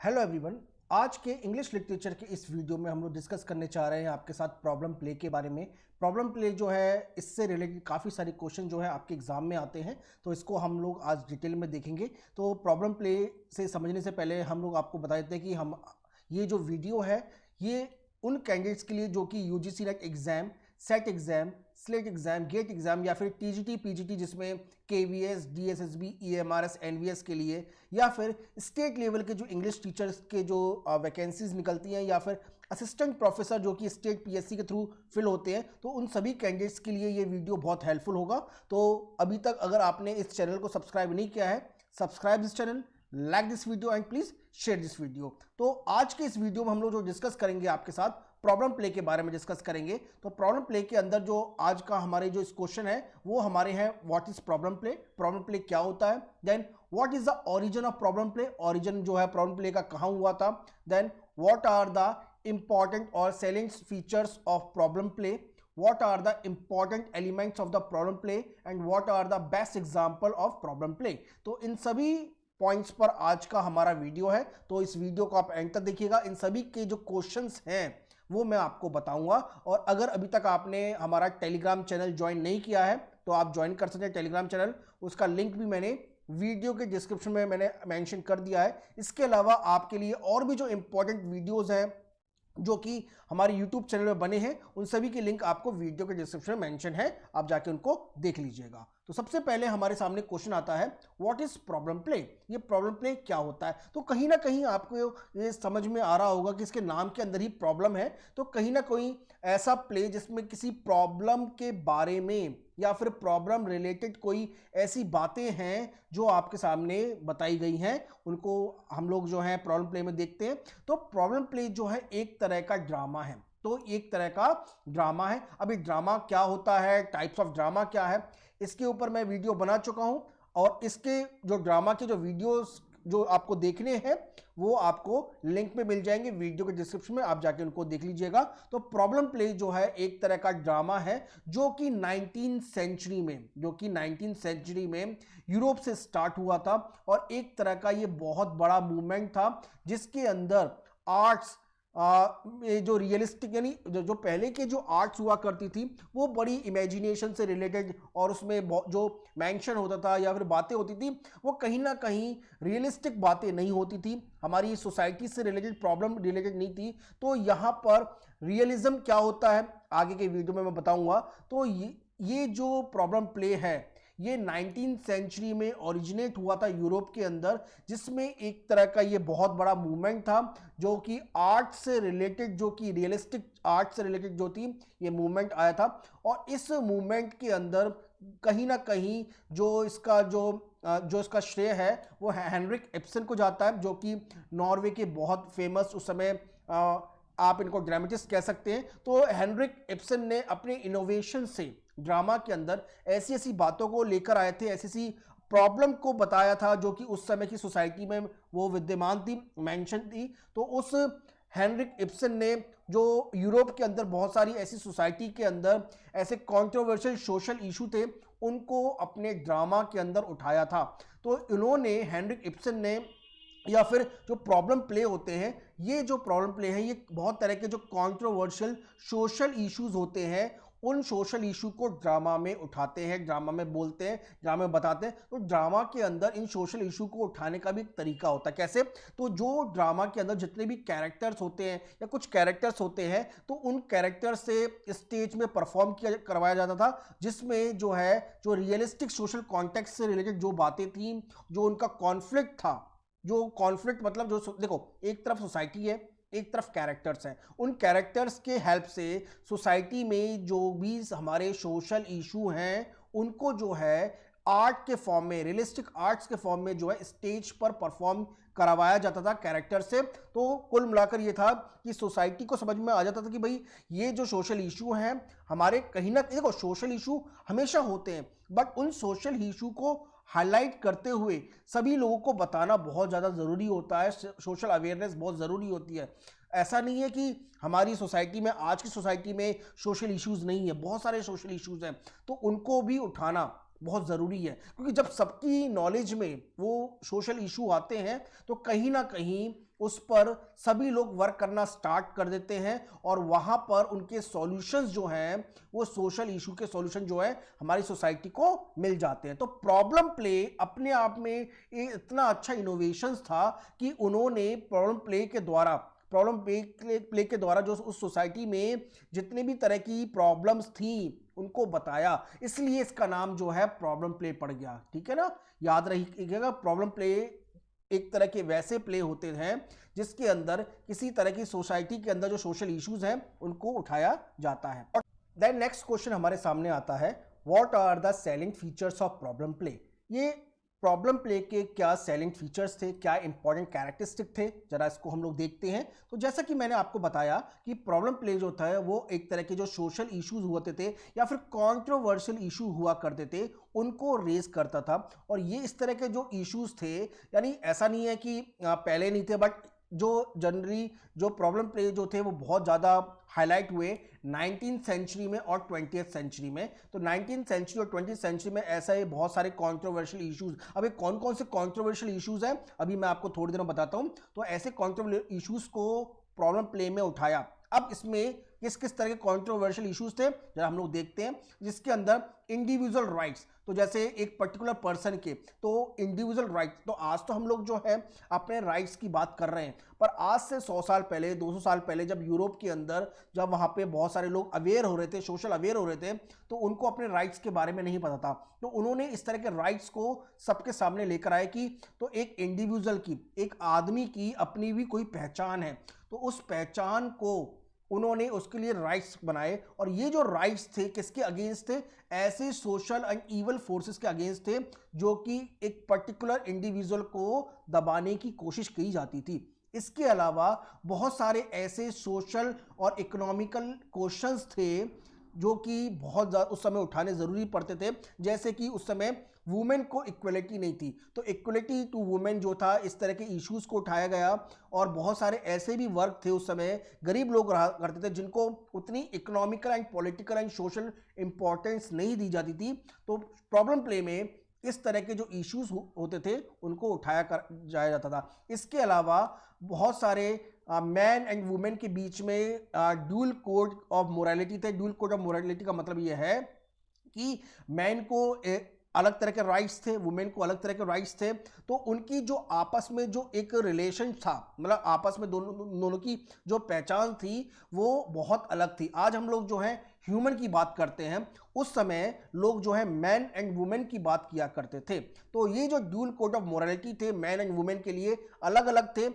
Hello everyone. आज के English literature के इस वीडियो में हम लोग डिस्कस करने चाह रहे हैं आपके साथ प्रॉब्लम प्ले के बारे में। प्रॉब्लम प्ले जो है इससे रिलेटेड काफ़ी सारे क्वेश्चन जो है आपके एग्जाम में आते हैं, तो इसको हम लोग आज डिटेल में देखेंगे। तो प्रॉब्लम प्ले से समझने से पहले हम लोग आपको बता देते हैं कि हम ये जो वीडियो है ये उन कैंडिडेट्स के लिए जो कि UGC NET exam, SET exam, SLET exam, GATE exam या फिर टीजीटी पीजीटी जिसमें केवीएस, डीएसएसबी, ईएमआरएस, एनवीएस के लिए, या फिर स्टेट लेवल के जो इंग्लिश टीचर्स के जो वैकेंसीज निकलती हैं, या फिर असिस्टेंट प्रोफेसर जो कि स्टेट पीएससी के थ्रू फिल होते हैं, तो उन सभी कैंडिडेट्स के लिए ये वीडियो बहुत हेल्पफुल होगा। तो अभी तक अगर आपने इस चैनल को सब्सक्राइब नहीं किया है, subscribe this channel, like this video and please share this video. तो आज के इस वीडियो में हम लोग जो डिस्कस करेंगे आपके साथ प्रॉब्लम प्ले के बारे में डिस्कस करेंगे। तो प्रॉब्लम प्ले के अंदर जो आज का हमारे जो इस क्वेश्चन है वो हमारे हैं what is problem play, problem play क्या होता है, then what is the origin of problem play, origin जो है प्रॉब्लम प्ले का कहां हुआ था, then what are the important और selling features of problem play, what are the important elements of the problem play and what are the best example of problem play। तो इन सभी points पर आज का हमारा वीडियो है, तो इस वीडियो को आप एंड तक देखिएगा। इन सभी के जो क्वेश्चंस हैं वो मैं आपको बताऊंगा। और अगर अभी तक आपने हमारा टेलीग्राम चैनल ज्वाइन नहीं किया है तो आप ज्वाइन कर सकते हैं टेलीग्राम चैनल, उसका लिंक भी मैंने वीडियो के डिस्क्रिप्शन में मैंने मेंशन कर दिया है। इसके अलावा आपके लिए और भी जो इंपॉर्टेंट वीडियोस हैं जो कि हमारे YouTube चैनल में बने हैं, उन सभी के लिंक आपको वीडियो के डिस्क्रिप्शन में मेंशन है, आप जाके उनको देख लीजिएगा। तो सबसे पहले हमारे सामने क्वेश्चन आता है व्हाट इज प्रॉब्लम प्ले, ये प्रॉब्लम प्ले क्या होता है। तो कहीं ना कहीं आपको ये समझ में आ रहा होगा कि इसके नाम के अंदर ही प्रॉब्लम है, तो कहीं ना कहीं ऐसा प्ले जिसमें किसी प्रॉब्लम के बारे में या फिर प्रॉब्लम रिलेटेड कोई ऐसी बातें हैं जो आपके सामने बताई गई हैं, उनको हम लोग जो है प्रॉब्लम प्ले में देखते हैं। तो प्रॉब्लम प्ले जो है एक तरह का ड्रामा है, तो एक तरह का ड्रामा है। अभी ड्रामा क्या होता है, टाइप्स ऑफ ड्रामा क्या है, इसके ऊपर मैं वीडियो बना चुका हूं और इसके जो ड्रामा के जो वीडियोस जो आपको देखने हैं वो आपको लिंक में मिल जाएंगे वीडियो के डिस्क्रिप्शन में, आप जाके उनको देख लीजिएगा। तो प्रॉब्लम प्ले जो है एक तरह का ड्रामा है जो कि 19th सेंचुरी में यूरोप से स्टार्ट हुआ था और एक तरह का ये बहुत बड़ा मूवमेंट था जिसके अंदर आर्ट्स जो रियलिस्टिक यानी जो पहले के जो आर्ट्स हुआ करती थी वो बड़ी इमेजिनेशन से रिलेटेड, और उसमें जो मेंशन होता था या फिर बातें होती थी वो कहीं ना कहीं रियलिस्टिक बातें नहीं होती थी, हमारी सोसाइटी से रिलेटेड प्रॉब्लम रिलेटेड नहीं थी। तो यहाँ पर रियलिज्म क्या होता है आगे के वीडियो में मैं बताऊंगा। तो ये जो प्रॉब्लम प्ले है ये 19th सेंचुरी में ओरिजिनेट हुआ था यूरोप के अंदर, जिसमें एक तरह का ये बहुत बड़ा मूवमेंट था जो कि आर्ट से रिलेटेड, जो कि रियलिस्टिक आर्ट से रिलेटेड जो थी ये मूवमेंट आया था। और इस मूवमेंट के अंदर कहीं ना कहीं जो इसका श्रेय है वो हेनरिक इब्सन को जाता है, जो कि नॉर्वे के बहुत फेमस उस समय आप इनको ड्रामेटिस्ट कह सकते हैं। तो हेनरिक इब्सन ने अपने इनोवेशन से ड्रामा के अंदर ऐसी ऐसी बातों को लेकर आए थे, ऐसी ऐसी प्रॉब्लम को बताया था जो कि उस समय की सोसाइटी में वो विद्यमान थी, मेंशन थी। तो उस हेनरिक इब्सन ने जो यूरोप के अंदर बहुत सारी ऐसी सोसाइटी के अंदर ऐसे कंट्रोवर्शियल सोशल इशू थे उनको अपने ड्रामा के अंदर उठाया था। तो इन्होंने हेनरिक इब्सन ने या फिर जो प्रॉब्लम प्ले होते हैं, ये जो प्रॉब्लम प्ले हैं ये बहुत तरह के जो कंट्रोवर्शियल सोशल इश्यूज होते हैं उन सोशल इशू को ड्रामा में उठाते हैं, ड्रामा में बोलते हैं, ड्रामा में बताते हैं। तो ड्रामा के अंदर इन सोशल इशू को उठाने का भी एक तरीका होता है। कैसे? तो जो ड्रामा के अंदर जितने भी कैरेक्टर्स होते हैं या कुछ कैरेक्टर्स होते हैं तो उन कैरेक्टर से स्टेज में परफॉर्म करवाया जाता था, जिसमें जो है जो रियलिस्टिक सोशल कॉन्टेक्स्ट से रिलेटेड जो बातें थी, जो उनका कॉन्फ्लिक्ट था, जो कॉन्फ्लिक्ट मतलब जो देखो एक तरफ सोसाइटी है, एक तरफ कैरेक्टर्स हैं, उन कैरेक्टर्स के हेल्प से सोसाइटी में जो भी हमारे सोशल इशू हैं उनको जो है आर्ट के फॉर्म में, रियलिस्टिक आर्ट्स के फॉर्म में जो है स्टेज पर परफॉर्म करवाया जाता था कैरेक्टर से। तो कुल मिलाकर ये था कि सोसाइटी को समझ में आ जाता था कि भाई ये जो सोशल इशू हैं हमारे कहीं ना देखो सोशल इशू हमेशा होते हैं, बट उन सोशल इशू को हाईलाइट करते हुए सभी लोगों को बताना बहुत ज़्यादा ज़रूरी होता है, सोशल अवेयरनेस बहुत ज़रूरी होती है। ऐसा नहीं है कि हमारी सोसाइटी में, आज की सोसाइटी में सोशल इश्यूज़ नहीं है, बहुत सारे सोशल इश्यूज़ हैं, तो उनको भी उठाना बहुत ज़रूरी है। क्योंकि जब सबकी नॉलेज में वो सोशल इशू आते हैं तो कहीं ना कहीं उस पर सभी लोग वर्क करना स्टार्ट कर देते हैं और वहां पर उनके सॉल्यूशंस जो हैं वो सोशल इशू के सॉल्यूशन जो है हमारी सोसाइटी को मिल जाते हैं। तो प्रॉब्लम प्ले अपने आप में एक इतना अच्छा इनोवेशन था कि उन्होंने प्रॉब्लम प्ले के द्वारा जो उस सोसाइटी में जितने भी तरह की प्रॉब्लम्स थी उनको बताया, इसलिए इसका नाम जो है प्रॉब्लम प्ले पड़ गया। ठीक है ना, याद रखिएगा प्रॉब्लम प्ले एक तरह के वैसे प्ले होते हैं जिसके अंदर किसी तरह की सोसाइटी के अंदर जो सोशल इश्यूज हैं उनको उठाया जाता है। और देन नेक्स्ट क्वेश्चन हमारे सामने आता है, what are the selling features of problem play. ये प्रॉब्लम प्ले के क्या सेलिंग फीचर्स थे, क्या इंपॉर्टेंट कैरेक्टरिस्टिक थे, जरा इसको हम लोग देखते हैं। तो जैसा कि मैंने आपको बताया कि प्रॉब्लम प्ले जो था वो एक तरह के जो सोशल इश्यूज होते थे या फिर कंट्रोवर्शियल इशू हुआ करते थे उनको रेज करता था। और ये इस तरह के जो इश्यूज थे, यानी ऐसा नहीं है कि पहले नहीं थे, बट जो जनरली जो प्रॉब्लम प्ले जो थे वो बहुत ज़्यादा हाईलाइट हुए 19th सेंचुरी में और 20th सेंचुरी में। तो 19th सेंचुरी और 20th सेंचुरी में ऐसा ही बहुत सारे कंट्रोवर्शियल इश्यूज, अभी कौन कौन से कंट्रोवर्शियल इश्यूज हैं अभी मैं आपको थोड़ी देर में बताता हूं। तो ऐसे कंट्रोवर्शियल इश्यूज को प्रॉब्लम प्ले में उठाया। अब इसमें किस किस तरह के कंट्रोवर्शियल इश्यूज थे जरा हम लोग देखते हैं, जिसके अंदर इंडिविजुअल राइट्स, तो जैसे एक पर्टिकुलर पर्सन के तो इंडिविजुअल राइट्स, तो आज तो हम लोग जो है अपने राइट्स की बात कर रहे हैं, पर आज से 100 साल पहले 200 साल पहले जब यूरोप के अंदर जब वहाँ पे बहुत सारे लोग अवेयर हो रहे थे, सोशल अवेयर हो रहे थे, तो उनको अपने राइट्स के बारे में नहीं पता था। तो उन्होंने इस तरह के राइट्स को सबके सामने लेकर आए कि तो एक इंडिविजुअल की, एक आदमी की अपनी भी कोई पहचान है, तो उस पहचान को उन्होंने उसके लिए राइट्स बनाए। और ये जो राइट्स थे किसके अगेंस्ट थे, ऐसे सोशल एंड इवल फोर्सेस के अगेंस्ट थे जो कि एक पर्टिकुलर इंडिविजुअल को दबाने की कोशिश की जाती थी। इसके अलावा बहुत सारे ऐसे सोशल और इकोनॉमिकल क्वेश्चंस थे जो कि बहुत ज़्यादा उस समय उठाने ज़रूरी पड़ते थे, जैसे कि उस समय वुमेन को इक्वलिटी नहीं थी, तो इक्वलिटी टू वुमेन जो था, इस तरह के इश्यूज़ को उठाया गया। और बहुत सारे ऐसे भी वर्क थे उस समय, गरीब लोग रहा करते थे जिनको उतनी economical and political and social importance नहीं दी जाती थी। तो प्रॉब्लम प्ले में इस तरह के जो इश्यूज होते थे उनको उठाया जाया जाता था। इसके अलावा बहुत सारे मैन एंड वुमेन के बीच में ड्यूल कोड ऑफ मोरालिटी थे। ड्यूल कोड ऑफ मोरालिटी का मतलब यह है कि मैन को अलग तरह के राइट्स थे, वुमेन को अलग तरह के राइट्स थे। तो उनकी जो आपस में जो एक रिलेशन था, मतलब आपस में दोनों की जो पहचान थी वो बहुत अलग थी। आज हम लोग जो है ह्यूमन की बात करते हैं, उस समय लोग जो है मैन एंड वुमेन की बात किया करते थे। तो ये जो ड्यूल कोड ऑफ मोरालिटी थे, मैन एंड वुमेन के लिए अलग अलग थे।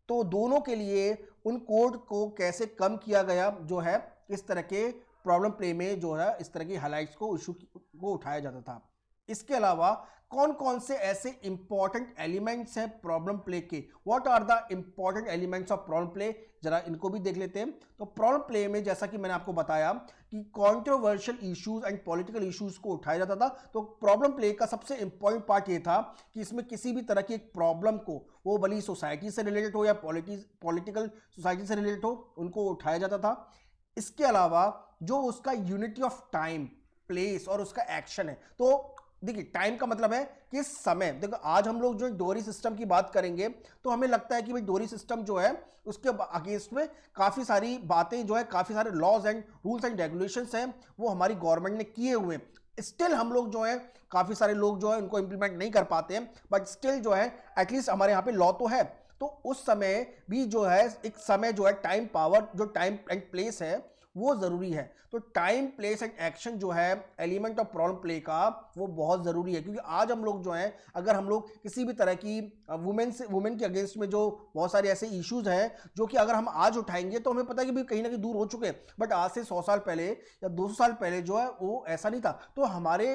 तो दोनों के लिए उन कोड को कैसे कम किया गया जो है, इस तरह के प्रॉब्लम प्ले में जो है इस तरह की हाइलाइट्स को इशू को उठाया जाता था। इसके अलावा कौन कौन से ऐसे इंपॉर्टेंट एलिमेंट्स हैं प्रॉब्लम प्ले के, what are the important elements of problem play, जरा इनको भी देख लेते हैं। तो प्रॉब्लम प्ले में जैसा कि मैंने आपको बताया कि controversial issues and political issues को उठाया जाता था। तो प्रॉब्लम प्ले का सबसे इंपॉर्टेंट पार्ट ये था कि इसमें किसी भी तरह की एक प्रॉब्लम को, वो भली सोसाइटी से रिलेटेड हो या पॉलिटिकल सोसाइटी से रिलेटेड हो, उनको उठाया जाता था। इसके अलावा जो उसका यूनिटी ऑफ टाइम, प्लेस और उसका एक्शन है, तो देखिए टाइम का मतलब है किस समय। देखो आज हम लोग जो डोरी सिस्टम की बात करेंगे तो हमें लगता है कि भाई डोरी सिस्टम जो है उसके अगेंस्ट में काफ़ी सारी बातें जो है, काफ़ी सारे laws and rules and regulations हैं वो हमारी गवर्नमेंट ने किए हुए हैं। स्टिल हम लोग जो है, काफ़ी सारे लोग जो है उनको इंप्लीमेंट नहीं कर पाते हैं, बट स्टिल जो है एटलीस्ट हमारे यहाँ पे लॉ तो है। तो उस समय भी जो है एक समय जो है, टाइम पावर, जो टाइम एंड प्लेस है वो ज़रूरी है। तो टाइम प्लेस एंड एक्शन जो है एलिमेंट ऑफ प्रॉब्लम प्ले का, वो बहुत ज़रूरी है। क्योंकि आज हम लोग जो हैं, अगर हम लोग किसी भी तरह की वुमेन के अगेंस्ट में जो बहुत सारे ऐसे इश्यूज हैं जो कि अगर हम आज उठाएंगे तो हमें पता है कि भाई कहीं ना कहीं दूर हो चुके हैं, बट आज से 100 साल पहले या 200 साल पहले जो है वो ऐसा नहीं था। तो हमारे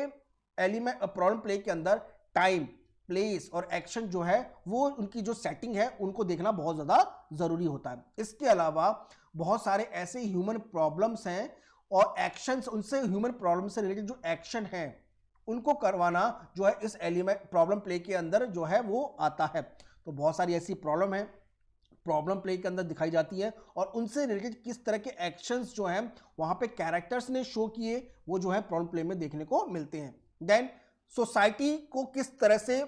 एलिमेंट प्रॉब्लम प्ले के अंदर टाइम, प्लेस और एक्शन जो है वो उनकी जो सेटिंग है उनको देखना बहुत ज़्यादा ज़रूरी होता है। इसके अलावा बहुत सारे ऐसे ह्यूमन प्रॉब्लम्स हैं और एक्शंस, उनसे ह्यूमन प्रॉब्लम से रिलेटेड जो एक्शन हैं उनको करवाना जो है इस एलिमेंट प्रॉब्लम प्ले के अंदर जो है वो आता है। तो बहुत सारी ऐसी प्रॉब्लम है प्रॉब्लम प्ले के अंदर दिखाई जाती है और उनसे रिलेटेड किस तरह के एक्शंस जो हैं वहाँ पे कैरेक्टर्स ने शो किए वो जो है प्रॉब्लम प्ले में देखने को मिलते हैं। देन सोसाइटी को किस तरह से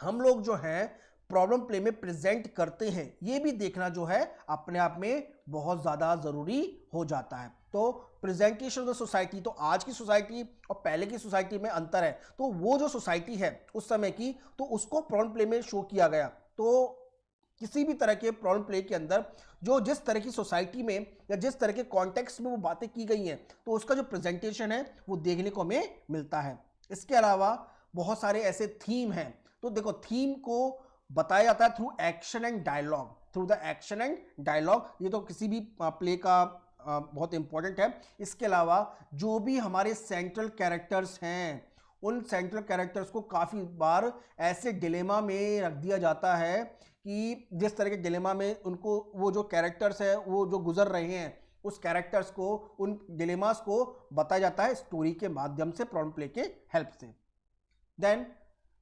हम लोग जो है प्रॉब्लम प्ले में प्रेजेंट करते हैं, ये भी देखना जो है अपने आप में बहुत ज़्यादा ज़रूरी हो जाता है। तो प्रेजेंटेशन ऑफ द सोसाइटी, तो आज की सोसाइटी और पहले की सोसाइटी में अंतर है। तो वो जो सोसाइटी है उस समय की, तो उसको प्रॉब्लम प्ले में शो किया गया। तो किसी भी तरह के प्रॉब्लम प्ले के अंदर जो जिस तरह की सोसाइटी में या जिस तरह के कॉन्टेक्स्ट में वो बातें की गई हैं, तो उसका जो प्रेजेंटेशन है वो देखने को हमें मिलता है। इसके अलावा बहुत सारे ऐसे थीम हैं। तो देखो, थीम को बताया जाता है through action and dialogue, through the action and dialogue. ये तो किसी भी प्ले का बहुत इंपॉर्टेंट है। इसके अलावा जो भी हमारे सेंट्रल कैरेक्टर्स हैं, उन सेंट्रल कैरेक्टर्स को काफ़ी बार ऐसे डिलेमा में रख दिया जाता है कि जिस तरह के डिलेमा में उनको वो जो कैरेक्टर्स है वो जो गुजर रहे हैं, उस कैरेक्टर्स को, उन डिलेमास को बताया जाता है स्टोरी के माध्यम से, प्रॉब्लम प्ले के हेल्प से। देन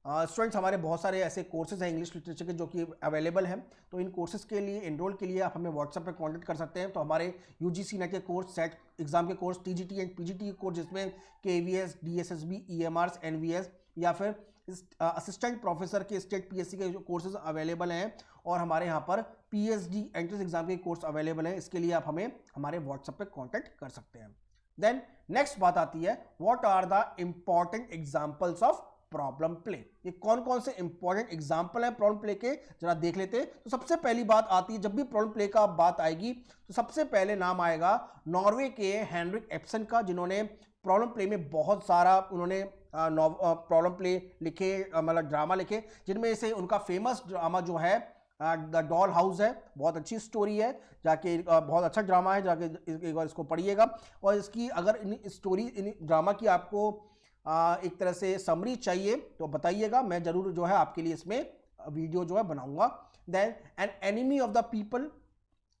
स्टूडेंट्स, हमारे बहुत सारे ऐसे कोर्सेज हैं इंग्लिश लिटरेचर के जो कि अवेलेबल हैं। तो इन कोर्सेज के लिए एनरोल के लिए आप हमें व्हाट्सएप पे कांटेक्ट कर सकते हैं। तो हमारे यूजीसी नेट के कोर्स, सेट एग्जाम के कोर्स, टीजीटी एंड पीजीटी के कोर्स, जिसमें केवीएस, डीएसएसबी, ईएमआरस, एनवीएस या फिर असिस्टेंट प्रोफेसर के स्टेट पीएससी के जो कोर्सेज अवेलेबल हैं, और हमारे यहाँ पर पीएचडी एंट्रेंस एग्जाम के कोर्स अवेलेबल हैं। इसके लिए आप हमें हमारे व्हाट्सएप पे कांटेक्ट कर सकते हैं। देन नेक्स्ट बात आती है, what are the important examples of problem play. ये कौन कौन से इंपॉर्टेंट एग्जांपल हैं प्रॉब्लम प्ले के, जरा देख लेते हैं। तो सबसे पहली बात आती है, जब भी प्रॉब्लम प्ले का बात आएगी तो सबसे पहले नाम आएगा नॉर्वे के हेनरिक एब्सन का, जिन्होंने प्रॉब्लम प्ले में बहुत सारा उन्होंने प्रॉब्लम प्ले लिखे, मतलब ड्रामा लिखे, जिनमें से उनका फेमस ड्रामा जो है द डॉल हाउस है। बहुत अच्छी स्टोरी है, जाके बहुत अच्छा ड्रामा है, जाके एक बार इसको पढ़िएगा। और इसकी अगर इन ड्रामा की आपको एक तरह से समरी चाहिए तो बताइएगा, मैं जरूर जो है आपके लिए इसमें वीडियो जो है बनाऊंगा। Then an enemy of the people,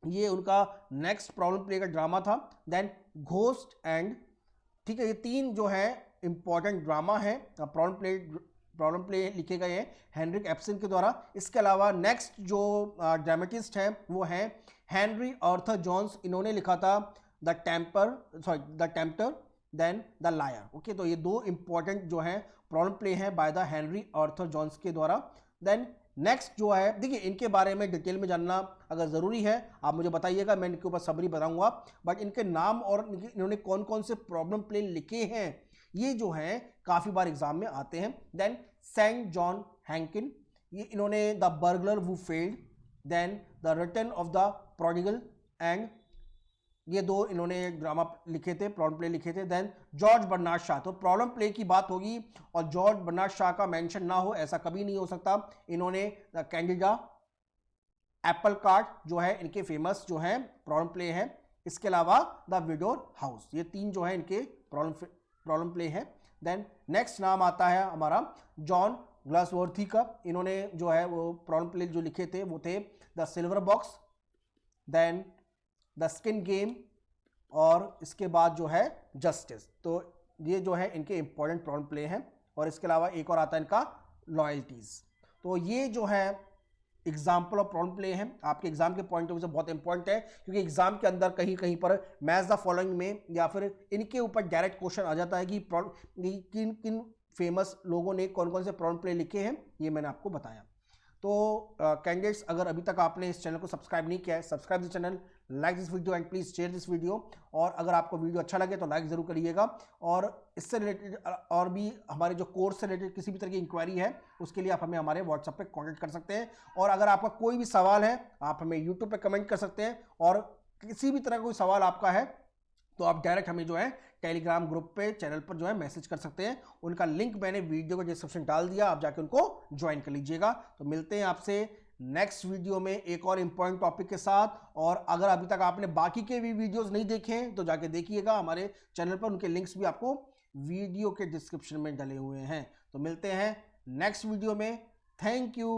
ये उनका नेक्स्ट प्रॉब्लम प्ले का ड्रामा था। देन घोस्ट एंड, ठीक है, ये तीन जो है इंपॉर्टेंट ड्रामा है, प्रॉब्लम प्ले लिखे गए हैं हेनरिक एब्सन के द्वारा। इसके अलावा नेक्स्ट जो ड्रामेटिस्ट है वो है हेनरी आर्थर जोन्स, इन्होंने लिखा था the tempter then the liar. Okay, तो ये दो इंपॉर्टेंट जो है प्रॉब्लम प्ले हैं by the Henry Arthur Jones के द्वारा। देन नेक्स्ट जो है, देखिए इनके बारे में डिटेल में जानना अगर ज़रूरी है आप मुझे बताइएगा, मैं इनके ऊपर समरी बताऊंगा। बट इनके नाम और इन्होंने कौन कौन से प्रॉब्लम प्ले लिखे हैं ये जो हैं काफ़ी बार एग्जाम में आते हैं। देन सेंट जॉन हैंकिन, ये इन्होंने the burglar who failed, then the return of the prodigal and, ये दो इन्होंने ड्रामा लिखे थे, प्रॉब्लम प्ले लिखे थे। देन जॉर्ज बर्नार्ड शॉ, तो प्रॉब्लम प्ले की बात होगी और जॉर्ज बर्नार्ड शॉ का मेंशन ना हो ऐसा कभी नहीं हो सकता। इन्होंने द कैंडिडा, एप्पल कार्ट जो है इनके फेमस जो है प्रॉब्लम प्ले है। इसके अलावा द विडोर हाउस, ये तीन जो है इनके प्रॉब्लम प्ले है। देन नेक्स्ट नाम आता है हमारा जॉन ग्लासवर्थी का, इन्होंने जो है वो प्रॉब्लम प्ले जो लिखे थे वो थे the silver box, then the skin game, और इसके बाद जो है जस्टिस। तो ये जो है इनके इंपॉर्टेंट प्रॉब्लम प्ले हैं। और इसके अलावा एक और आता है इनका लॉयल्टीज। तो ये जो है एग्जाम्पल ऑफ प्रॉब्लम प्ले हैं, आपके एग्जाम के पॉइंट ऑफ व्यू से बहुत इंपॉर्टेंट है, क्योंकि एग्जाम के अंदर कहीं कहीं पर मैच द फॉलोइंग में या फिर इनके ऊपर डायरेक्ट क्वेश्चन आ जाता है कि किन किन फेमस लोगों ने कौन कौन से प्रॉब्लम प्ले लिखे हैं, ये मैंने आपको बताया। तो कैंडिडेट्स, अगर अभी तक आपने इस चैनल को सब्सक्राइब नहीं किया है, subscribe this channel, like this video and please share this video. और अगर आपको वीडियो अच्छा लगे तो लाइक जरूर करिएगा। और इससे रिलेटेड और भी हमारे जो कोर्स से रिलेटेड किसी भी तरह की इंक्वायरी है उसके लिए आप हमें हमारे व्हाट्सएप पे कांटेक्ट कर सकते हैं। और अगर आपका कोई भी सवाल है आप हमें यूट्यूब पे कमेंट कर सकते हैं। और किसी भी तरह का कोई सवाल आपका है तो आप डायरेक्ट हमें जो है टेलीग्राम ग्रुप पे, चैनल पर जो है मैसेज कर सकते हैं। उनका लिंक मैंने वीडियो को डिस्क्रिप्शन डाल दिया, आप जाके उनको ज्वाइन कर लीजिएगा। तो मिलते हैं आपसे नेक्स्ट वीडियो में एक और इंपॉर्टेंट टॉपिक के साथ। और अगर अभी तक आपने बाकी के भी वीडियोस नहीं देखे हैं तो जाके देखिएगा हमारे चैनल पर, उनके लिंक्स भी आपको वीडियो के डिस्क्रिप्शन में डले हुए हैं। तो मिलते हैं नेक्स्ट वीडियो में। Thank you.